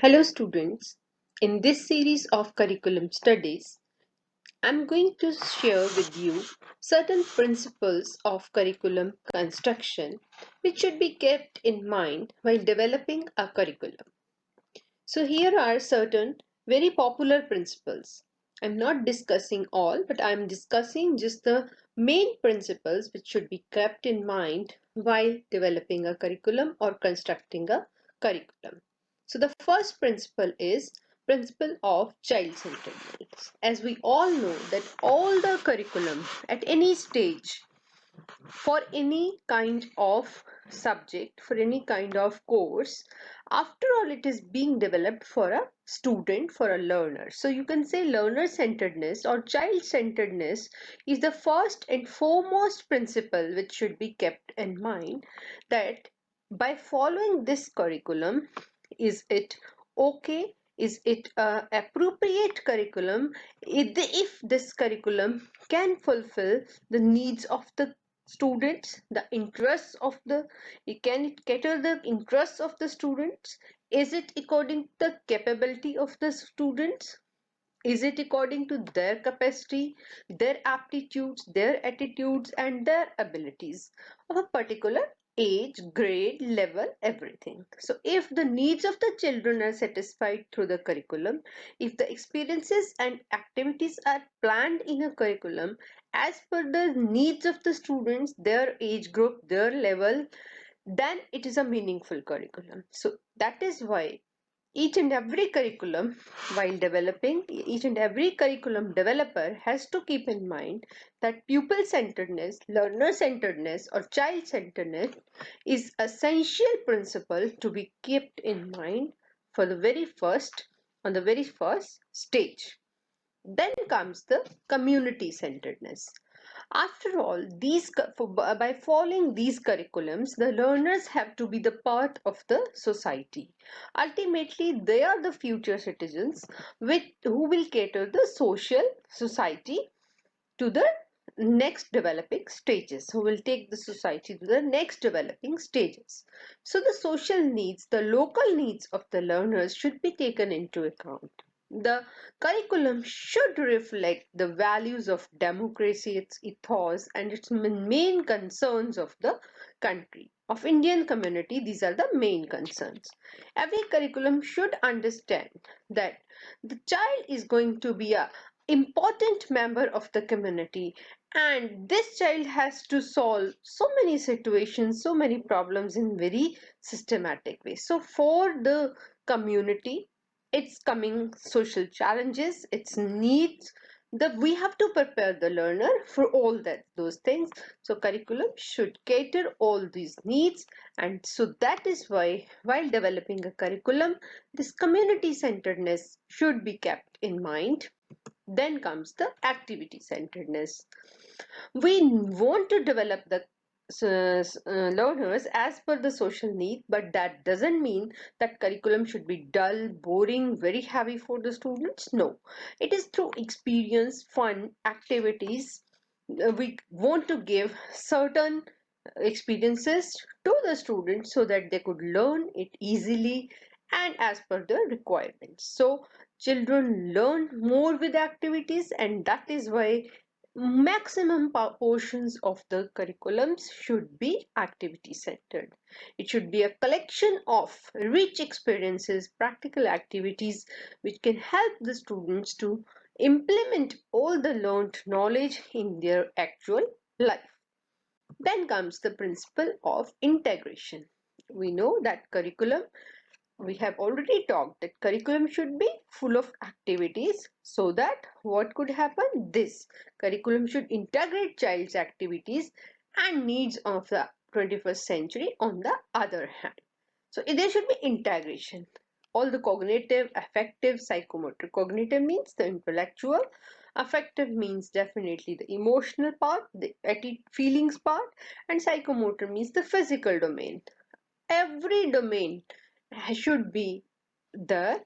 Hello students, in this series of curriculum studies, I'm going to share with you certain principles of curriculum construction which should be kept in mind while developing a curriculum. So here are certain very popular principles. I'm not discussing all, but I'm discussing just the main principles which should be kept in mind while developing a curriculum or constructing a curriculum. So the first principle is principle of child-centeredness. As we all know that all the curriculum at any stage for any kind of subject, for any kind of course, after all it is being developed for a student, for a learner. So you can say learner centeredness or child centeredness is the first and foremost principle which should be kept in mind, that by following this curriculum, is it okay, is it a appropriate curriculum, if this curriculum can fulfill the needs of the students, the interests of the, can it cater the interests of the students? Is it according to the capability of the students? Is it according to their capacity, their aptitudes, their attitudes, and their abilities of a particular age, grade, level, everything? So, if the needs of the children are satisfied through the curriculum, if the experiences and activities are planned in a curriculum as per the needs of the students, their age group, their level, then it is a meaningful curriculum. So, that is why each and every curriculum while developing, each and every curriculum developer has to keep in mind that pupil centeredness, learner centeredness, or child centeredness is essential principle to be kept in mind for the very first, on the very first stage. Then comes the community centeredness. After all, by following these curriculums, the learners have to be the part of the society. Ultimately, they are the future citizens who will cater the social society to the next developing stages, who will take the society to the next developing stages. So the social needs, the local needs of the learners should be taken into account. The curriculum should reflect the values of democracy, its ethos, and its main concerns of the country, of Indian community. These are the main concerns. Every curriculum should understand that the child is going to be a important member of the community, and this child has to solve so many situations, so many problems in very systematic way. So for the community, its coming social challenges, its needs, we have to prepare the learner for all those things. So curriculum should cater all these needs, and so that is why while developing a curriculum, this community centeredness should be kept in mind. Then comes the activity centeredness. We want to develop the learners as per the social need, but that doesn't mean that curriculum should be dull, boring, very heavy for the students. No, it is through experience, fun, activities. We want to give certain experiences to the students so that they could learn it easily and as per the requirements. So children learn more with activities, and that is why maximum portions of the curriculums should be activity centered. It should be a collection of rich experiences, practical activities which can help the students to implement all the learned knowledge in their actual life. Then comes the principle of integration. We know that curriculum, we have already talked that curriculum should be full of activities, so that what could happen, this curriculum should integrate child's activities and needs of the 21st century on the other hand. So there should be integration. All the cognitive, affective, psychomotor. Cognitive means the intellectual, affective means definitely the emotional part, the feelings part, and psychomotor means the physical domain. Every domain should be there,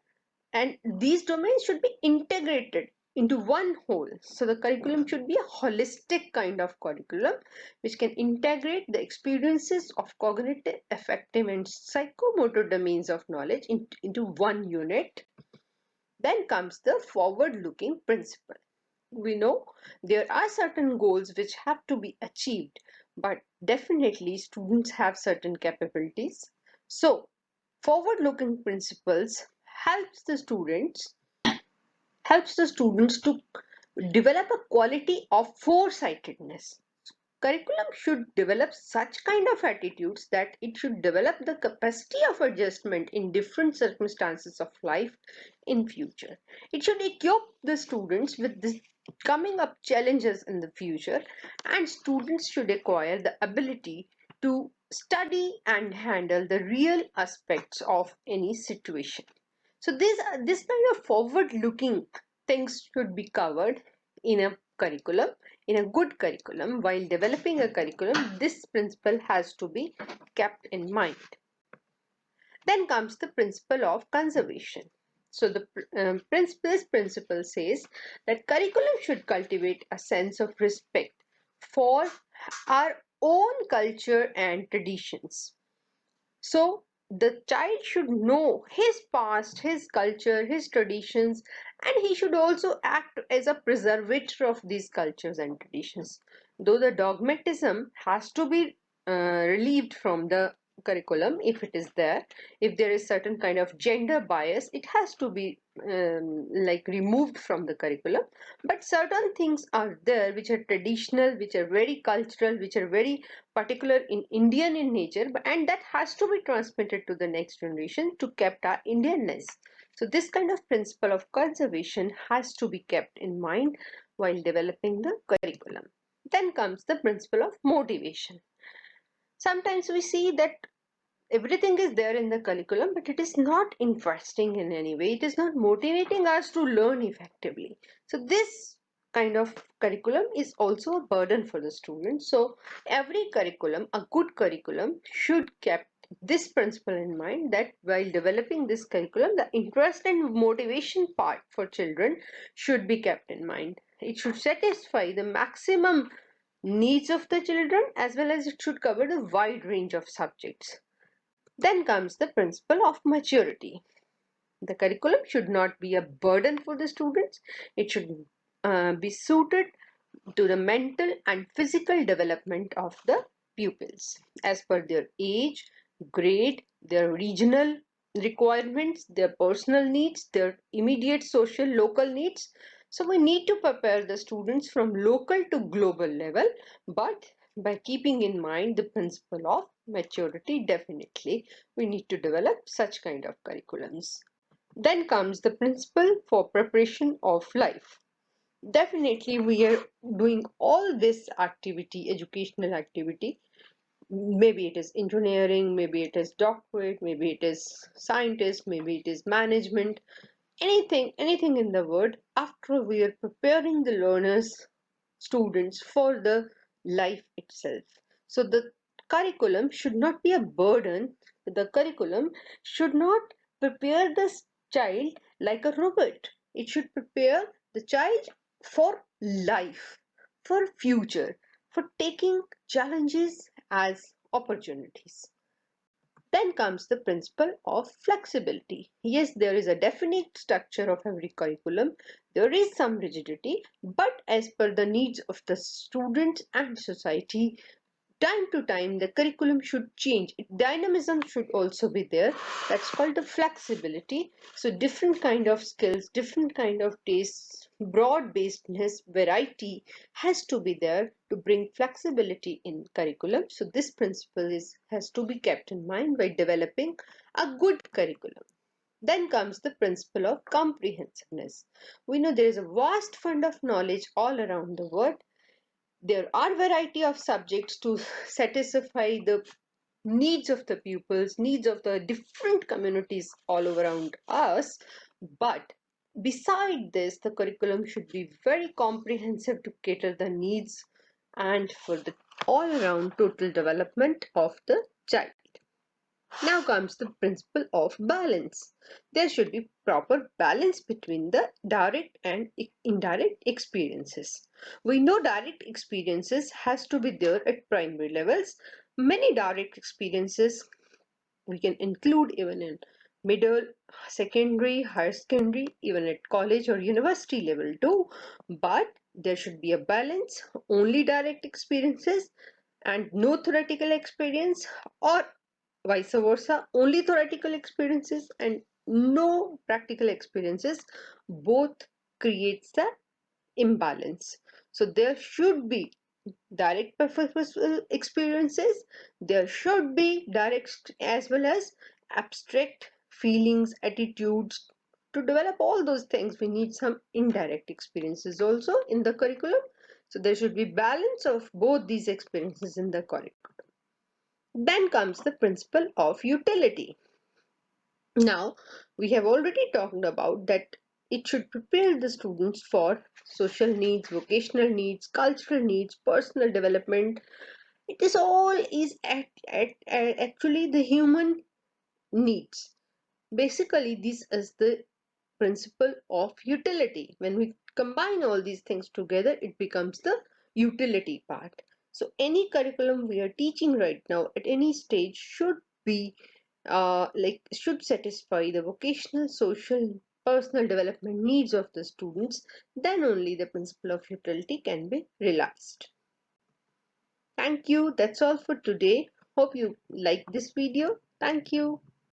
and these domains should be integrated into one whole. So the curriculum should be a holistic kind of curriculum which can integrate the experiences of cognitive, affective, and psychomotor domains of knowledge into one unit. Then comes the forward-looking principle. We know there are certain goals which have to be achieved, but definitely students have certain capabilities. So forward-looking principles helps the students to develop a quality of foresightedness. Curriculum should develop such kind of attitudes that it should develop the capacity of adjustment in different circumstances of life in future. It should equip the students with the coming up challenges in the future, and students should acquire the ability to study and handle the real aspects of any situation. So this kind of forward-looking things should be covered in a curriculum. In a good curriculum, while developing a curriculum, this principle has to be kept in mind. Then comes the principle of conservation. So this principle says that curriculum should cultivate a sense of respect for our own culture and traditions. So the child should know his past, his culture, his traditions, and he should also act as a preservator of these cultures and traditions. Though the dogmatism has to be relieved from the curriculum if it is there. If there is certain kind of gender bias, it has to be like removed from the curriculum. But certain things are there which are traditional, which are very cultural, which are very particular in Indian in nature, and that has to be transmitted to the next generation to kept our Indianness. So this kind of principle of conservation has to be kept in mind while developing the curriculum. Then comes the principle of motivation. Sometimes we see that everything is there in the curriculum, but it is not interesting in any way. It is not motivating us to learn effectively. So this kind of curriculum is also a burden for the students. So every curriculum, a good curriculum, should keep this principle in mind, that while developing this curriculum, the interest and motivation part for children should be kept in mind. It should satisfy the maximum needs of the children, as well as it should cover the wide range of subjects. Then comes the principle of maturity. The curriculum should not be a burden for the students. It should be suited to the mental and physical development of the pupils as per their age, grade, their regional requirements, their personal needs, their immediate social local needs. So we need to prepare the students from local to global level, but by keeping in mind the principle of maturity, definitely we need to develop such kind of curriculums. Then comes the principle for preparation of life. Definitely we are doing all this activity, educational activity. Maybe it is engineering, maybe it is doctorate, maybe it is scientist, maybe it is management, anything in the world. After we are preparing the learners, students for the life itself. So the curriculum should not be a burden. The curriculum should not prepare the child like a robot. It should prepare the child for life, for future, for taking challenges as opportunities. Then comes the principle of flexibility. Yes, there is a definite structure of every curriculum. There is some rigidity, but as per the needs of the students and society, time to time the curriculum should change. Dynamism should also be there. That's called the flexibility. So different kind of skills, different kind of tastes, broad basedness, variety has to be there to bring flexibility in curriculum. So this principle has to be kept in mind by developing a good curriculum. Then comes the principle of comprehensiveness. We know there is a vast fund of knowledge all around the world. There are variety of subjects to satisfy the needs of the pupils, needs of the different communities all around us. But beside this, the curriculum should be very comprehensive to cater the needs and for the all around total development of the child. Now comes the principle of balance. There should be proper balance between the direct and indirect experiences. We know direct experiences has to be there at primary levels. Many direct experiences we can include even in middle, secondary, higher secondary, even at college or university level too. But there should be a balance, only direct experiences and no theoretical experience, or vice versa, only theoretical experiences and no practical experiences. Both creates the imbalance. So there should be direct purposeful experiences, there should be direct as well as abstract feelings, attitudes. To develop all those things we need some indirect experiences also in the curriculum. So there should be balance of both these experiences in the curriculum. Then comes the principle of utility. Now, we have already talked about that it should prepare the students for social needs, vocational needs, cultural needs, personal development. It is all is actually the human needs. Basically, this is the principle of utility. When we combine all these things together, it becomes the utility part. So any curriculum we are teaching right now at any stage should be should satisfy the vocational, social, personal development needs of the students. Then only the principle of utility can be realized. Thank you. That's all for today. Hope you like this video. Thank you.